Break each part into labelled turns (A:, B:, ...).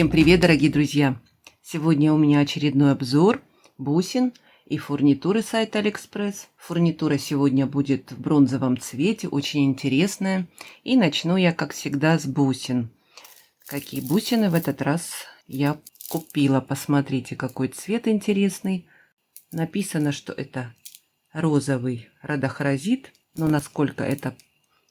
A: Всем привет, дорогие друзья! Сегодня у меня очередной обзор бусин и фурнитуры сайта Алиэкспресс. Фурнитура сегодня будет в бронзовом цвете, очень интересная. И начну я, как всегда, с бусин. Какие бусины в этот раз я купила. Посмотрите, какой цвет интересный. Написано, что это розовый радохразит, но насколько это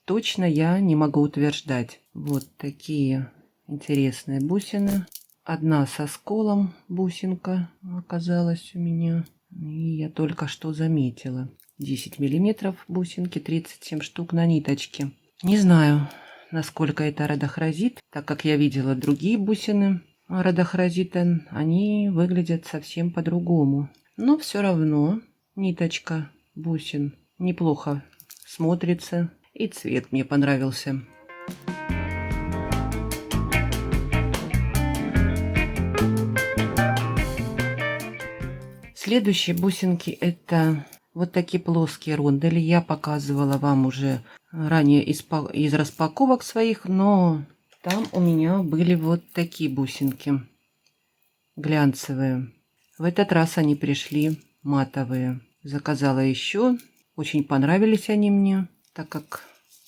A: точно, я не могу утверждать. Вот такие интересные бусины. Одна со сколом бусинка оказалась у меня. И я только что заметила. 10 миллиметров бусинки, 37 штук на ниточке. Не знаю, насколько это радохразит, так как я видела другие бусины радохразита. Они выглядят совсем по-другому. Но все равно ниточка бусин неплохо смотрится. И цвет мне понравился. Следующие бусинки это вот такие плоские рондель. Я показывала вам уже ранее из распаковок своих, но там у меня были вот такие бусинки глянцевые. В этот раз они пришли матовые. Заказала еще. Очень понравились они мне, так как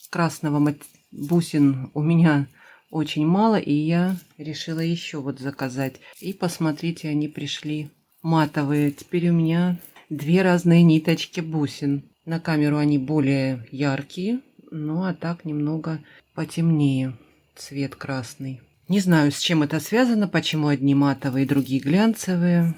A: красного бусин у меня очень мало, и я решила еще вот заказать. И посмотрите, они пришли матовые. Теперь у меня две разные ниточки бусин. На камеру они более яркие, ну а так немного потемнее цвет красный. Не знаю, с чем это связано, почему одни матовые, другие глянцевые.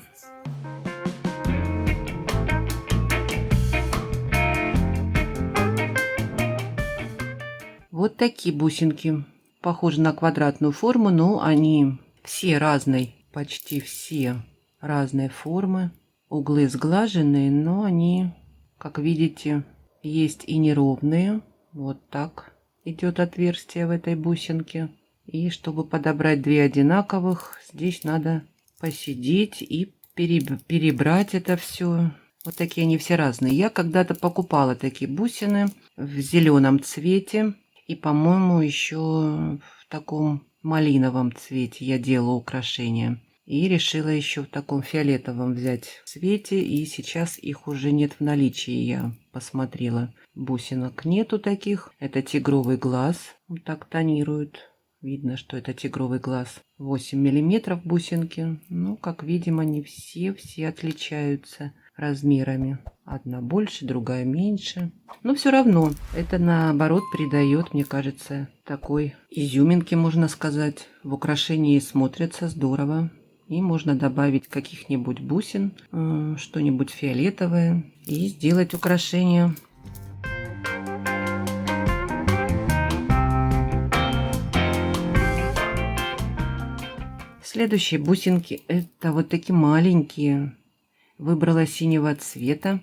A: Вот такие бусинки. Похожи на квадратную форму, но они все разной, почти все разной формы. Углы сглаженные, но они, как видите, есть и неровные. Вот так идет отверстие в этой бусинке. И чтобы подобрать две одинаковых, здесь надо посидеть и перебрать это все. Вот такие они все разные. Я когда-то покупала такие бусины в зеленом цвете. И, по-моему, еще в таком малиновом цвете я делала украшения. И решила еще в таком фиолетовом взять цвете. И сейчас их уже нет в наличии. Я посмотрела. Бусинок нету таких. Это тигровый глаз. Вот так тонируют. Видно, что это тигровый глаз. 8 миллиметров бусинки. Ну, как видим, они все отличаются размерами. Одна больше, другая меньше. Но все равно это наоборот придает, мне кажется, такой изюминки, можно сказать. В украшении смотрятся здорово. И можно добавить каких-нибудь бусин, что-нибудь фиолетовое и сделать украшение. Следующие бусинки это вот такие маленькие. Выбрала синего цвета,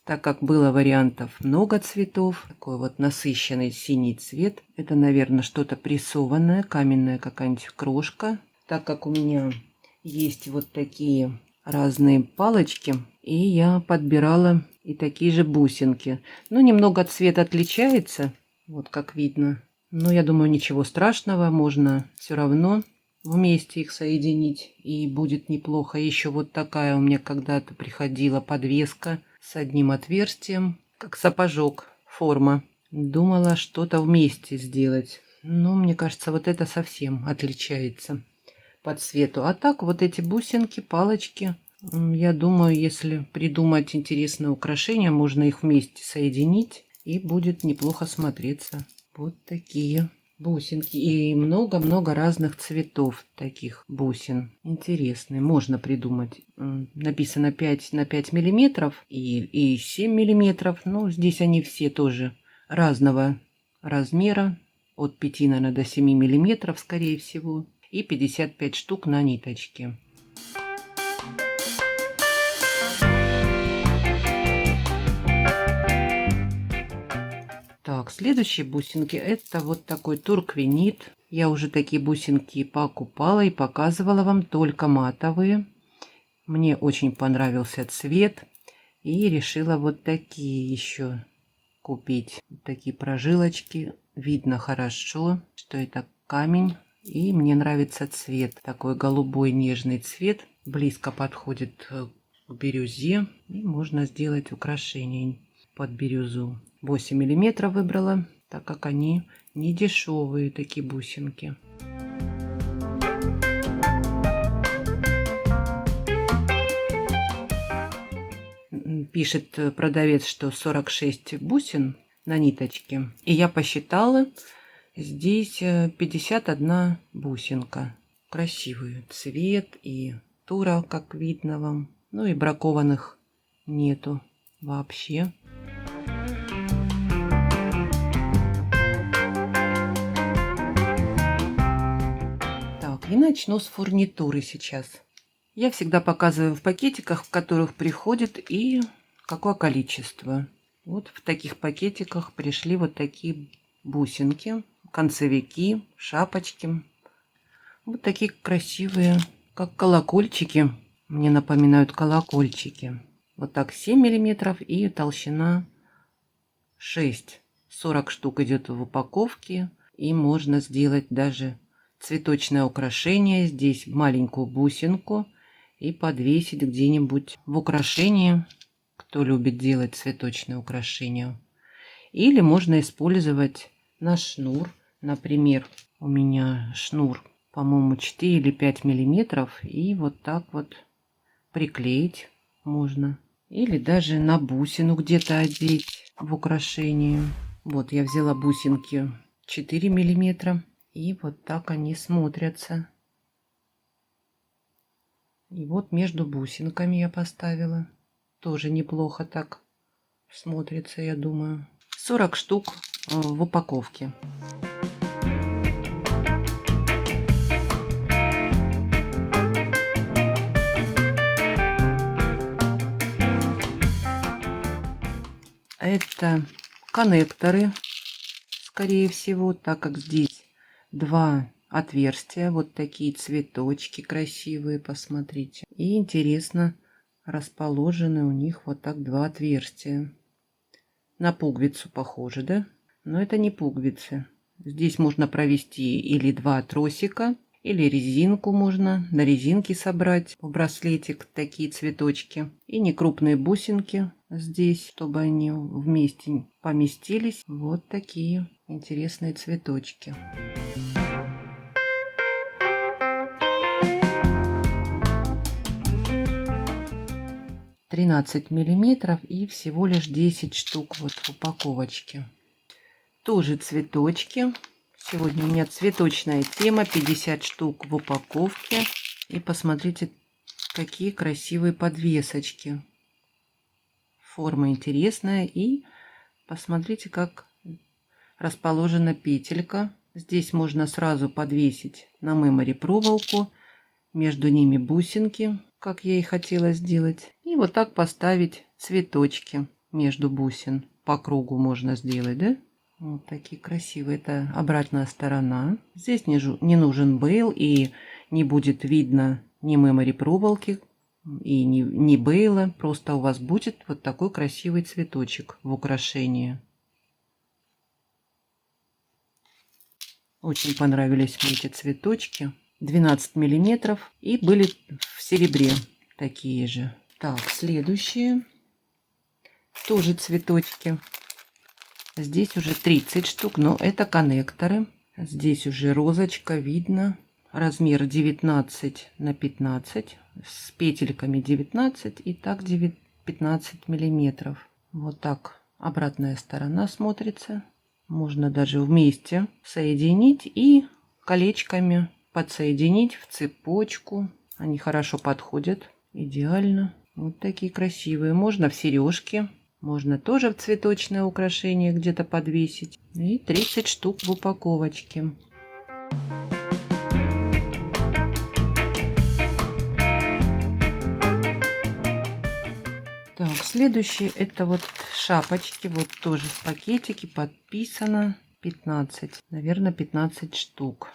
A: так как было вариантов много цветов. Такой вот насыщенный синий цвет. Это, наверное, что-то прессованное, каменная какая-нибудь крошка. Так как у меня есть вот такие разные палочки, и я подбирала и такие же бусинки. Ну, немного цвет отличается, вот как видно. Но я думаю, ничего страшного, можно все равно вместе их соединить, и будет неплохо. Еще вот такая у меня когда-то приходила подвеска с одним отверстием, как сапожок, форма. Думала что-то вместе сделать, но мне кажется, вот это совсем отличается по цвету. А так вот эти бусинки, палочки, я думаю, если придумать интересное украшение, можно их вместе соединить, и будет неплохо смотреться. Вот такие бусинки. И много-много разных цветов таких бусин. Интересные. Можно придумать. Написано 5 на 5 миллиметров и 7 миллиметров. Ну, здесь они все тоже разного размера. От 5, наверное, до 7 миллиметров, скорее всего. И 55 штук на ниточке. Так, следующие бусинки это вот такой турквинит. Я уже такие бусинки покупала и показывала вам, только матовые. Мне очень понравился цвет. И решила вот такие еще купить. Такие прожилочки. Видно хорошо, что это камень. И мне нравится цвет. Такой голубой нежный цвет. Близко подходит к бирюзе. И можно сделать украшение под бирюзу. 8 миллиметров выбрала, так как они не дешевые, такие бусинки. Пишет продавец, что 46 бусин на ниточке. И я посчитала, здесь 51 бусинка. Красивый цвет и тура, как видно вам. Ну и бракованных нету вообще. Так, и начну с фурнитуры сейчас. Я всегда показываю в пакетиках, в которых приходит, и какое количество. Вот в таких пакетиках пришли вот такие бусинки, концевики, шапочки. Вот такие красивые, как колокольчики. Мне напоминают колокольчики. Вот так 7 миллиметров и толщина 6. 40 штук идет в упаковке. И можно сделать даже цветочное украшение. Здесь маленькую бусинку. И подвесить где-нибудь в украшении, кто любит делать цветочные украшения. Или можно использовать на шнур. Например, у меня шнур, по-моему, 4 или 5 миллиметров. И вот так вот приклеить можно. Или даже на бусину где-то одеть в украшение. Вот я взяла бусинки 4 миллиметра. И вот так они смотрятся. И вот между бусинками я поставила. Тоже неплохо так смотрится, я думаю. 40 штук в упаковке. Это коннекторы, скорее всего, так как здесь два отверстия, вот такие цветочки красивые, посмотрите. И интересно расположены у них вот так два отверстия. На пуговицу похоже, да? Но это не пуговицы. Здесь можно провести или два тросика, или резинку можно на резинке собрать в браслетик такие цветочки. И некрупные бусинки здесь, чтобы они вместе поместились. Вот такие интересные цветочки. 13 миллиметров и всего лишь 10 штук вот в упаковочке. Тоже цветочки. Сегодня у меня цветочная тема. 50 штук в упаковке. И посмотрите, какие красивые подвесочки. Форма интересная. И посмотрите, как расположена петелька. Здесь можно сразу подвесить на мемори проволоку. Между ними бусинки, как я и хотела сделать. И вот так поставить цветочки между бусин. По кругу можно сделать, да? Вот такие красивые. Это обратная сторона. Здесь не нужен бейл и не будет видно ни мемори проволоки и ни бейла. Просто у вас будет вот такой красивый цветочек в украшении. Очень понравились мне эти цветочки. 12 миллиметров и были в серебре такие же. Так, следующие тоже цветочки. Здесь уже 30 штук, но это коннекторы. Здесь уже розочка видно. Размер 19 на 15 с петельками 19 и так 15 миллиметров. Вот так обратная сторона смотрится. Можно даже вместе соединить и колечками подсоединить в цепочку. Они хорошо подходят. Идеально. Вот такие красивые. Можно в сережки. Можно тоже в цветочное украшение где-то подвесить. И 30 штук в упаковочке. Так, следующие это вот шапочки. Вот тоже в пакетике подписано 15. Наверное, 15 штук.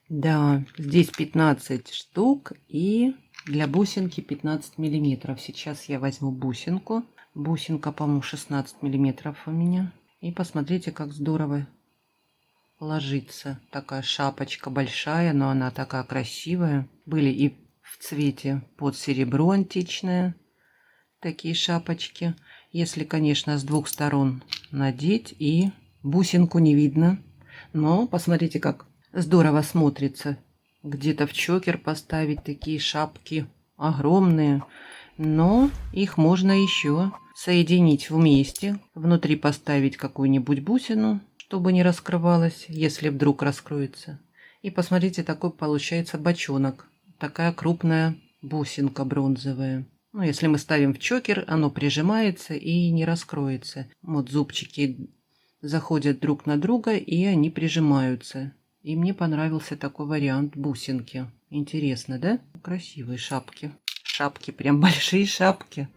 A: Да, здесь 15 штук и для бусинки 15 миллиметров. Сейчас я возьму бусинку. Бусинка, по-моему, 16 миллиметров у меня. И посмотрите, как здорово ложится. Такая шапочка большая, но она такая красивая. Были и в цвете под серебро античное. Такие шапочки. Если, конечно, с двух сторон надеть, и бусинку не видно. Но посмотрите, как здорово смотрится. Где-то в чокер поставить такие шапки огромные. Но их можно еще соединить вместе. Внутри поставить какую-нибудь бусину, чтобы не раскрывалась, если вдруг раскроется. И посмотрите, такой получается бочонок. Такая крупная бусинка бронзовая. Ну, если мы ставим в чокер, оно прижимается и не раскроется. Вот зубчики заходят друг на друга, и они прижимаются. И мне понравился такой вариант бусинки. Интересно, да? Красивые шапки. Шапки, прям большие шапки.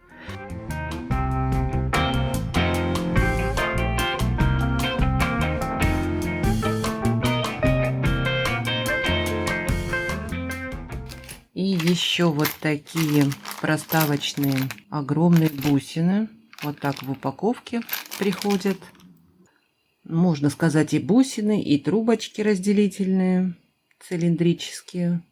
A: И еще вот такие проставочные огромные бусины. Вот так в упаковке приходят. Можно сказать, и бусины, и трубочки разделительные, цилиндрические.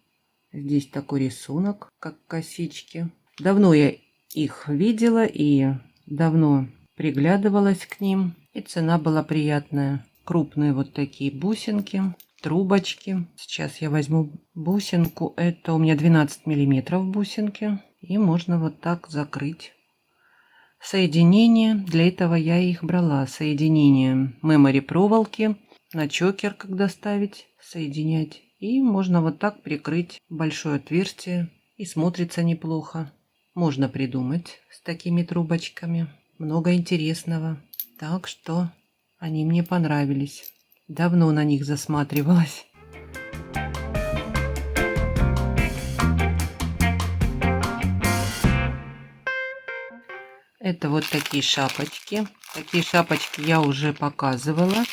A: Здесь такой рисунок, как косички. Давно я их видела и давно приглядывалась к ним. И цена была приятная. Крупные вот такие бусинки, трубочки. Сейчас я возьму бусинку. Это у меня 12 миллиметров бусинки. И можно вот так закрыть. Соединение. Для этого я их брала. Соединение мемори проволоки на чокер, когда ставить, соединять. И можно вот так прикрыть большое отверстие. И смотрится неплохо. Можно придумать с такими трубочками. Много интересного. Так что они мне понравились. Давно на них засматривалась. Это вот такие шапочки. Такие шапочки я уже показывала.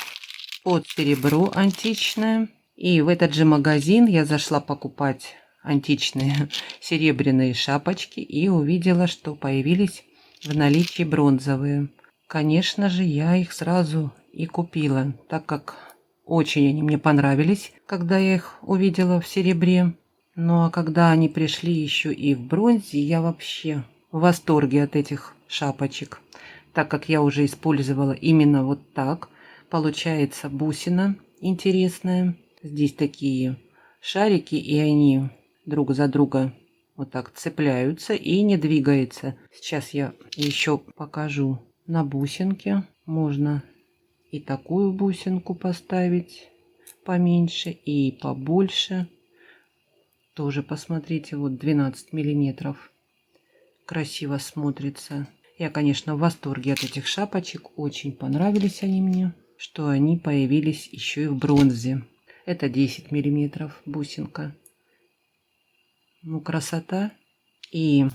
A: Под серебро античное. И в этот же магазин я зашла покупать античные серебряные шапочки. И увидела, что появились в наличии бронзовые. Конечно же, я их сразу и купила. Так как очень они мне понравились, когда я их увидела в серебре. Ну а когда они пришли еще и в бронзе, я вообще в восторге от этих шапочек, так как я уже использовала именно вот так. Получается бусина интересная. Здесь такие шарики, и они друг за друга вот так цепляются и не двигаются. Сейчас я еще покажу на бусинке. Можно и такую бусинку поставить поменьше, и побольше. Тоже посмотрите, вот 12 миллиметров. Красиво смотрится. Я, конечно, в восторге от этих шапочек. Очень понравились они мне, что они появились еще и в бронзе. Это 10 миллиметров бусинка. Ну, красота. И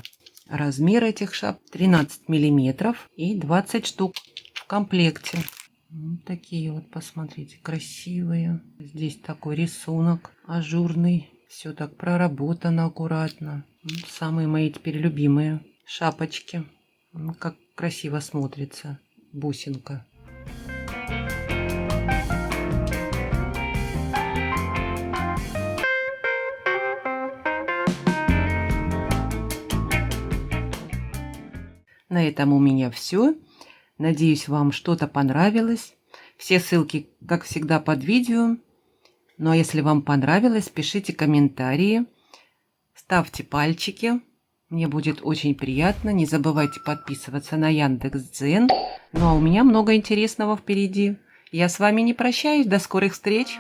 A: размер этих шап 13 миллиметров и 20 штук в комплекте. Вот такие вот, посмотрите, красивые. Здесь такой рисунок ажурный. Все так проработано аккуратно. Самые мои теперь любимые шапочки. Как красиво смотрится бусинка. На этом у меня все. Надеюсь, вам что-то понравилось. Все ссылки, как всегда, под видео. Ну а если вам понравилось, пишите комментарии, ставьте пальчики. Мне будет очень приятно. Не забывайте подписываться на Яндекс.Дзен. Ну а у меня много интересного впереди. Я с вами не прощаюсь. До скорых встреч!